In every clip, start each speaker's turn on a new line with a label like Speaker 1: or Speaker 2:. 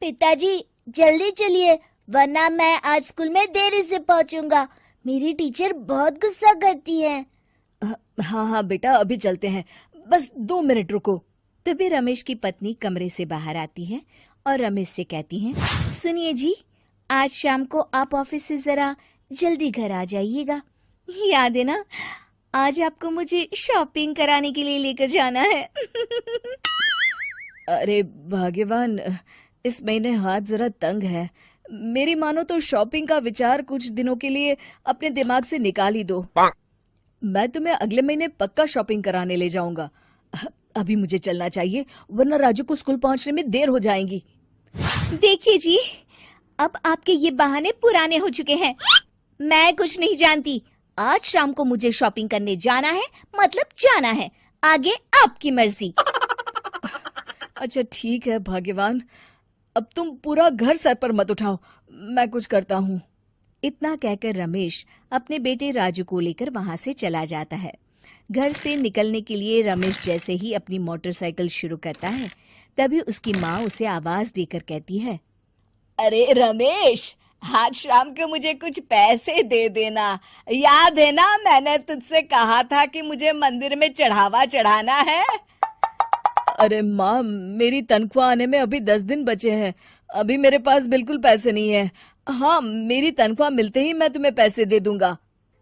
Speaker 1: पिताजी जल्दी चलिए, वरना मैं आज स्कूल में देरी से पहुंचूंगा। मेरी टीचर बहुत गुस्सा करती है।
Speaker 2: हाँ हाँ बेटा, अभी चलते हैं, बस 2 मिनट रुको। तभी रमेश की पत्नी कमरे से बाहर आती है और रमेश से कहती है, सुनिए जी, आज शाम को आप ऑफिस से जरा जल्दी घर आ जाइएगा। याद है ना, आज आपको मुझे शॉपिंग कराने के लिए लेकर जाना है। अरे भाग्यवान, इस महीने हाथ जरा तंग है। मेरी मानो तो शॉपिंग का विचार कुछ दिनों के लिए अपने दिमाग से निकाल ही दो। मैं तुम्हें अगले महीने पक्का शॉपिंग कराने ले जाऊंगा। अभी मुझे चलना चाहिए, वरना राजू को स्कूल पहुंचने में देर हो जाएगी। देखिए जी, अब आपके ये बहाने पुराने हो चुके हैं। मैं कुछ नहीं जानती। आज शाम को मुझे शॉपिंग करने जाना है, मतलब जाना है। आगे आपकी मर्जी। अच्छा ठीक है भाग्यवान, अब तुम पूरा घर सर पर मत उठाओ, मैं कुछ करता हूँ। इतना कहकर रमेश अपने बेटे राजू को लेकर वहां से चला जाता है। घर से निकलने के लिए रमेश जैसे ही अपनी मोटरसाइकिल शुरू करता है, तभी उसकी माँ उसे आवाज देकर कहती है, अरे रमेश, आज शाम को मुझे कुछ पैसे दे देना। याद है ना, मैंने तुझसे कहा था कि मुझे मंदिर में चढ़ावा चढ़ाना है। अरे माँ, मेरी तनख्वाह आने में अभी 10 दिन बचे हैं। अभी मेरे पास बिल्कुल पैसे नहीं है। हाँ, मेरी तनख्वाह मिलते ही मैं तुम्हें पैसे दे दूंगा।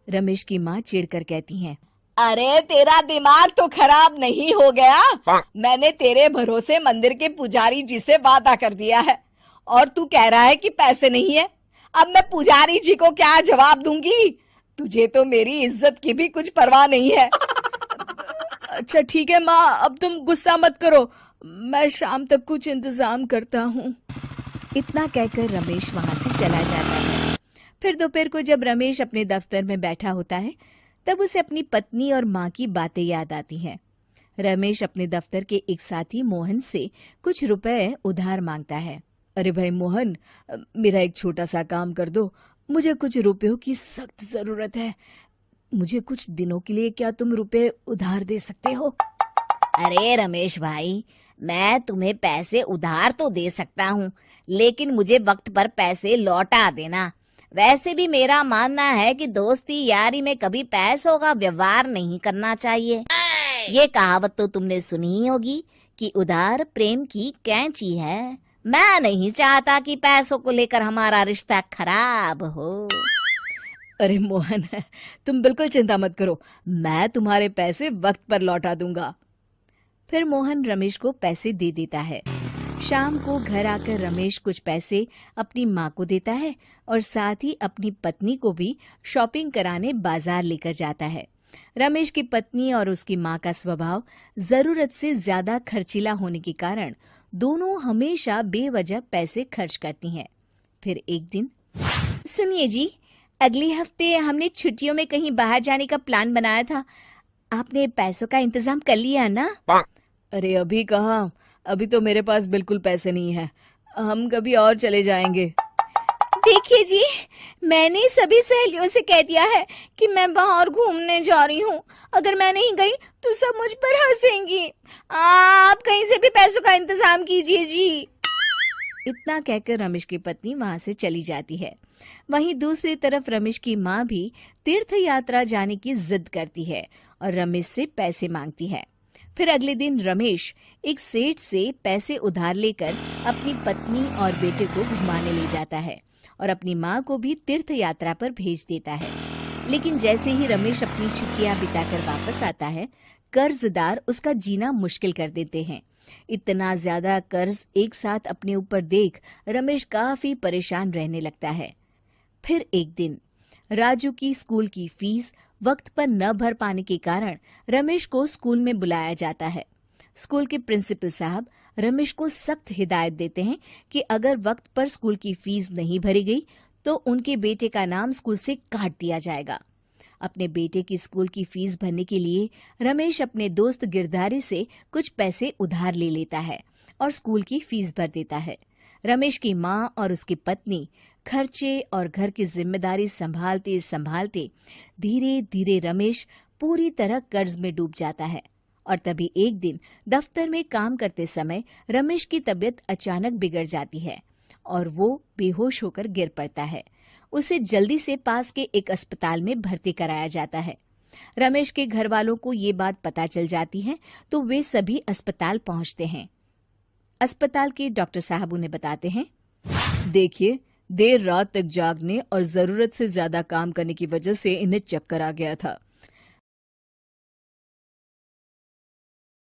Speaker 2: रमेश की माँ चिढ़कर कहती हैं, अरे तेरा दिमाग तो खराब नहीं हो गया? मैंने तेरे भरोसे मंदिर के पुजारी जी से वादा कर दिया है और तू कह रहा है कि पैसे नहीं है। अब मैं पुजारी जी को क्या जवाब दूंगी? तुझे तो मेरी इज्जत की भी कुछ परवाह नहीं है। अच्छा ठीक है माँ, अब तुम गुस्सा मत करो, मैं शाम तक कुछ इंतजाम करता हूँ। इतना कहकर रमेश वहां से चला जाता है। फिर दोपहर को जब रमेश अपने दफ्तर में बैठा होता है, तब उसे अपनी पत्नी और माँ की बातें याद आती हैं। रमेश अपने दफ्तर के एक साथी मोहन से कुछ रुपए उधार मांगता है। अरे भाई मोहन, मेरा एक छोटा सा काम कर दो, मुझे कुछ रुपयों की सख्त जरूरत है। मुझे कुछ दिनों के लिए क्या तुम रुपए उधार दे सकते हो?
Speaker 1: अरे रमेश भाई, मैं तुम्हें पैसे उधार तो दे सकता हूँ, लेकिन मुझे वक्त पर पैसे लौटा देना। वैसे भी मेरा मानना है कि दोस्ती यारी में कभी पैसों का व्यवहार नहीं करना चाहिए। ये कहावत तो तुमने सुनी ही होगी कि उधार प्रेम की कैंची है। मैं नहीं चाहता कि पैसों को लेकर हमारा रिश्ता खराब हो।
Speaker 2: अरे मोहन, तुम बिल्कुल चिंता मत करो, मैं तुम्हारे पैसे वक्त पर लौटा दूंगा। फिर मोहन रमेश को पैसे दे देता है। शाम को घर आकर रमेश कुछ पैसे अपनी माँ को देता है और साथ ही अपनी पत्नी को भी शॉपिंग कराने बाजार लेकर जाता है। रमेश की पत्नी और उसकी माँ का स्वभाव जरूरत से ज्यादा खर्चीला होने के कारण दोनों हमेशा बेवजह पैसे खर्च करती हैं। फिर एक दिन, सुनिए जी, अगले हफ्ते हमने छुट्टियों में कहीं बाहर जाने का प्लान बनाया था। आपने पैसों का इंतजाम कर लिया ना? अरे अभी कहाँ, अभी तो मेरे पास बिल्कुल पैसे नहीं है। हम कभी और चले जाएंगे।
Speaker 1: देखिए जी, मैंने सभी सहेलियों से कह दिया है कि मैं बाहर घूमने जा रही हूँ। अगर मैं नहीं गई तो सब मुझ पर हंसेंगी। आप कहीं से भी पैसों का इंतजाम कीजिए जी।
Speaker 2: इतना कहकर रमेश की पत्नी वहां से चली जाती है। वहीं दूसरी तरफ रमेश की माँ भी तीर्थ यात्रा जाने की जिद करती है और रमेश से पैसे मांगती है। फिर अगले दिन रमेश एक सेठ से पैसे उधार लेकर अपनी पत्नी और बेटे को घुमाने ले जाता है और अपनी माँ को भी तीर्थ यात्रा पर भेज देता है। लेकिन जैसे ही रमेश अपनी छुट्टियां बिताकर वापस आता है, कर्जदार उसका जीना मुश्किल कर देते हैं। इतना ज्यादा कर्ज एक साथ अपने ऊपर देख रमेश काफी परेशान रहने लगता है। फिर एक दिन राजू की स्कूल की फीस वक्त पर न भर पाने के कारण रमेश को स्कूल में बुलाया जाता है। स्कूल के प्रिंसिपल साहब रमेश को सख्त हिदायत देते हैं कि अगर वक्त पर स्कूल की फीस नहीं भरी गई तो उनके बेटे का नाम स्कूल से काट दिया जाएगा। अपने बेटे की स्कूल की फीस भरने के लिए रमेश अपने दोस्त गिरधारी से कुछ पैसे उधार ले लेता है और स्कूल की फीस भर देता है। रमेश की माँ और उसकी पत्नी खर्चे और घर की जिम्मेदारी संभालते संभालते धीरे धीरे रमेश पूरी तरह कर्ज में डूब जाता है
Speaker 1: और तभी एक दिन दफ्तर में काम करते समय रमेश की तबीयत अचानक बिगड़ जाती है और वो बेहोश होकर गिर पड़ता है। उसे जल्दी से पास के एक अस्पताल में भर्ती कराया जाता है। रमेश के घर वालों को ये बात पता चल जाती है तो वे सभी अस्पताल पहुंचते हैं। अस्पताल के डॉक्टर साहब उन्हें बताते हैं,
Speaker 2: देखिए, देर रात तक जागने और जरूरत से ज्यादा काम करने की वजह से इन्हें चक्कर आ गया था।